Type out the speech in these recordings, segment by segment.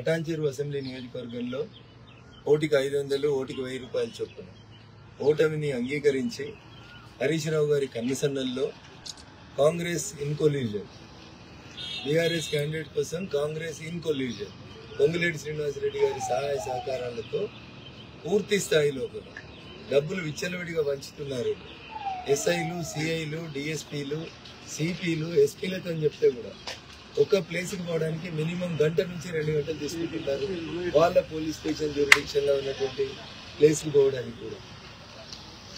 Patancheru assembly నియోజకవర్గంలో ఓటికి 500, ఓటికి 1000 రూపాయలు చొప్పున ఓటమిని అంగీకరించి హరీష్ రావు గారి కన్నుసన్నల్లో Congress in collusion, BRS candidate కోసం కాంగ్రెస్ ఇన్ కొల్యూజన్ పొంగులేటి శ్రీనివాసరెడ్డి గారి సహాయ సహకారాలతో పూర్తి స్థాయిలో కూడా డబ్బులు విచ్చలవిడిగా పంచుతున్నారు. ఎస్ఐలు, సిఐలు, డిఎస్పీలు, సిపిలు, ఎస్పీలతో చెప్తే కూడా ఒక ప్లేస్కి పోవడానికి మినిమం గంట నుంచి 2 గంటలు తీసుకుంటున్నారు. వాళ్ళ పోలీస్ స్టేషన్ జ్యూరిడిక్షన్లో ఉన్నటువంటి ప్లేస్కి పోవడానికి కూడా.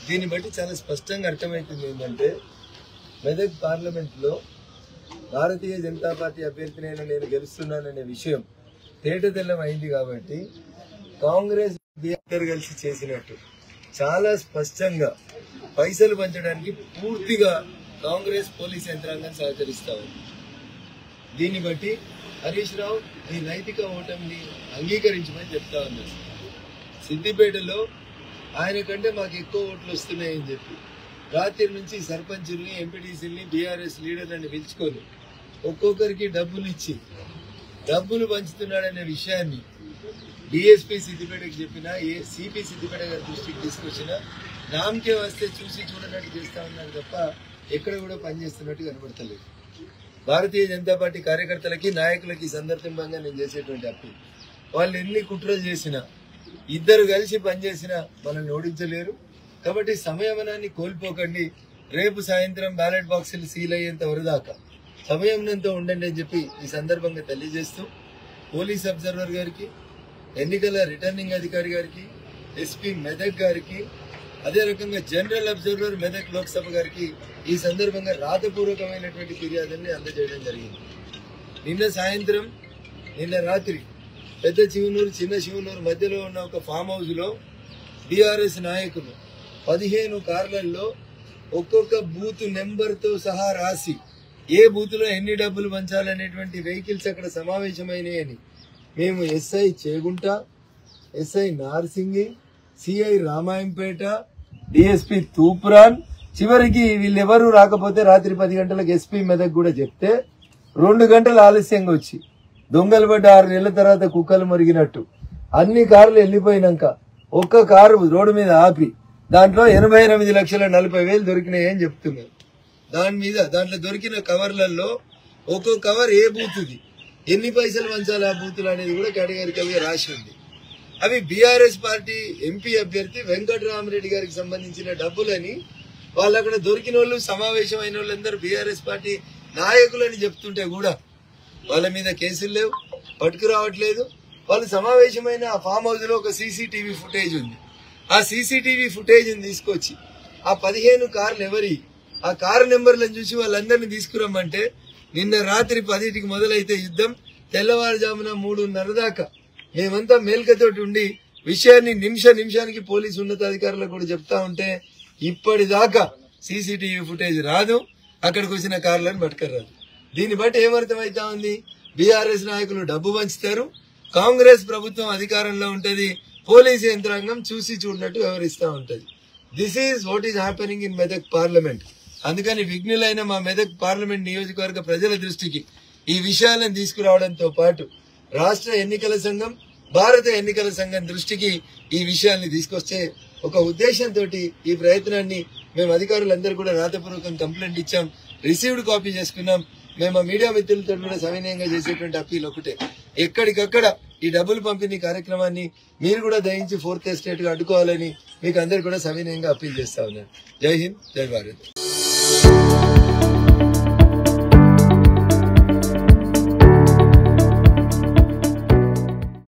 దీన్ని బట్టి చాలా స్పష్టంగా అర్థమవుతుంది ఏంటంటే, మెదక్ పార్లమెంట్లో భారతీయ జనతా పార్టీ అభ్యర్థినైనా నేను గెలుస్తున్నాననే విషయం తేటతెల్లం అయింది. కాబట్టి కాంగ్రెస్ బీఆర్ కలిసి చేసినట్టు చాలా స్పష్టంగా పైసలు పంచడానికి పూర్తిగా కాంగ్రెస్ పోలీస్ యంత్రాంగం సహకరిస్తా ఉంది. దీన్ని బట్టి హరీష్ రావు ఈ నైతిక ఓటమిని అంగీకరించమని చెప్తా ఉన్నారు. సిద్దిపేటలో ఆయన కంటే మాకు ఎక్కువ ఓట్లు వస్తున్నాయని చెప్పి రాత్రి నుంచి సర్పంచుల్ని, ఎంపీటీసీల్ని, బీఆర్ఎస్ లీడర్లని పిలుచుకొని ఒక్కొక్కరికి డబ్బులు ఇచ్చి డబ్బులు పంచుతున్నాడనే విషయాన్ని డిఎస్పీ సిద్దిపేటకి చెప్పినా, సిపి సిద్దిపేట గారి దృష్టికి తీసుకొచ్చినా నామకే వస్తే చూసి చూడనట్టు చేస్తా ఉన్నారు తప్ప ఎక్కడ కూడా పనిచేస్తున్నట్టు కనబడతలేదు. భారతీయ జనతా పార్టీ కార్యకర్తలకి, నాయకులకి సందర్భంగా నేను చేసేటువంటి అప్పీల్, వాళ్ళు ఎన్ని కుట్రలు చేసినా, ఇద్దరు కలిసి పనిచేసినా మనల్ని ఓడించలేరు. కాబట్టి సమయమనాన్ని కోల్పోకండి. రేపు సాయంత్రం బ్యాలెట్ బాక్సులు సీల్ అయ్యేంత వరదాకా సమయంతో ఉండండి అని చెప్పి ఈ సందర్భంగా తెలియజేస్తూ, పోలీస్ అబ్జర్వర్ గారికి, ఎన్నికల రిటర్నింగ్ అధికారి గారికి, ఎస్పీ మెదక్ గారికి, అదే రకంగా జనరల్ అబ్జర్వర్ మెదక్ లోక్సభ గారికి ఈ సందర్భంగా రాతపూర్వకమైనటువంటి ఫిర్యాదుల్ని అందజేయడం జరిగింది. నిన్న రాత్రి పెద్ద శివనూరు, చిన్న శివనూరు మధ్యలో ఉన్న ఒక ఫామ్ హౌస్ లో బీఆర్ఎస్ నాయకులు 15 కార్లలో ఒక్కొక్క బూత్ నెంబర్ తో సహా రాసి ఏ బూత్ లో ఎన్ని డబ్బులు పంచాలనేటువంటి వెహికల్స్ అక్కడ సమావేశమైనాయని మేము SI Chegunta, SI Narsingi, CI Ramayampet, DSP Toopran, చివరికి వీళ్ళెవరూ రాకపోతే రాత్రి 10 గంటలకు ఎస్పీ మెదక్ కూడా చెప్తే 2 గంటలు ఆలస్యంగా వచ్చి దొంగలు పడ్డ 6 నెలల తర్వాత కుక్కలు మరిగినట్టు అన్ని కార్లు వెళ్లిపోయినాక ఒక్క కారు రోడ్డు మీద ఆపి దాంట్లో 88,40,000 దొరికినాయని చెప్తున్నారు. దాంట్లో దొరికిన కవర్లలో ఒక్కో కవర్ ఏ బూత్ది, ఎన్ని పైసలు పంచాలి ఆ బూతులు అనేది కూడా కేటగిరికల్ గా రాసి ఉంది. అవి బీఆర్ఎస్ పార్టీ ఎంపీ అభ్యర్థి వెంకటరామరెడ్డి గారికి సంబంధించిన డబ్బులని వాళ్ళు అక్కడ దొరికిన వాళ్ళు, సమావేశమైన వాళ్ళందరూ బీఆర్ఎస్ పార్టీ నాయకులని చెప్తుంటే కూడా వాళ్ళ మీద కేసులు లేవు, పట్టుకురావట్లేదు. వాళ్ళు సమావేశమైన ఆ ఫామ్ హౌస్ లో ఒక సీసీటీవీ ఫుటేజ్ ఉంది. ఆ సీసీటీవీ ఫుటేజ్ తీసుకొచ్చి ఆ 15 కార్లు ఎవరి, ఆ కారు నెంబర్లను చూసి వాళ్ళందరినీ తీసుకురమ్మంటే నిన్న రాత్రి 10కి మొదలైతే యుద్ధం తెల్లవారుజామున 3:30 దాకా మేమంతా మేల్కతోటి ఉండి విషయాన్ని నిమిషానికి పోలీసు ఉన్నతాధికారులకు కూడా చెప్తా ఉంటే ఇప్పటిదాకా సీసీటీవీ ఫుటేజ్ రాదు, అక్కడికి వచ్చిన కార్లను పట్టుకరాదు. దీన్ని బట్టి ఏమర్థమైతా ఉంది, బీఆర్ఎస్ నాయకులు డబ్బు పంచుతారు, కాంగ్రెస్ ప్రభుత్వం అధికారంలో ఉంటది, పోలీసు యంత్రాంగం చూసి చూడనట్టు వ్యవహరిస్తా ఉంటది. This is what is happening in Medak parliament. అందుకని విఘ్నులైన మా మెదక్ పార్లమెంట్ నియోజకవర్గ ప్రజల దృష్టికి ఈ విషయాలను తీసుకురావడంతో పాటు రాష్ట్ర ఎన్నికల సంఘం, భారత ఎన్నికల సంఘం దృష్టికి ఈ విషయాన్ని తీసుకొచ్చే ఒక ఉద్దేశంతో ఈ ప్రయత్నాన్ని మేము అధికారులందరూ కూడా రాతపూర్వకం కంప్లైంట్ ఇచ్చాం, రిసీవ్డ్ కాపీ చేసుకున్నాం. మేము మీడియా మిత్రులతో కూడా సవినయంగా చేసేటువంటి అప్పీల్ ఒకటే, ఎక్కడికక్కడ ఈ డబ్బులు పంపిణీ కార్యక్రమాన్ని మీరు కూడా దయించి 4th ఎస్టేట్ గా అడ్డుకోవాలని మీకు అందరు కూడా సవినయంగా అప్పీల్ చేస్తా ఉన్నారు. జై హింద్, జై భారత్.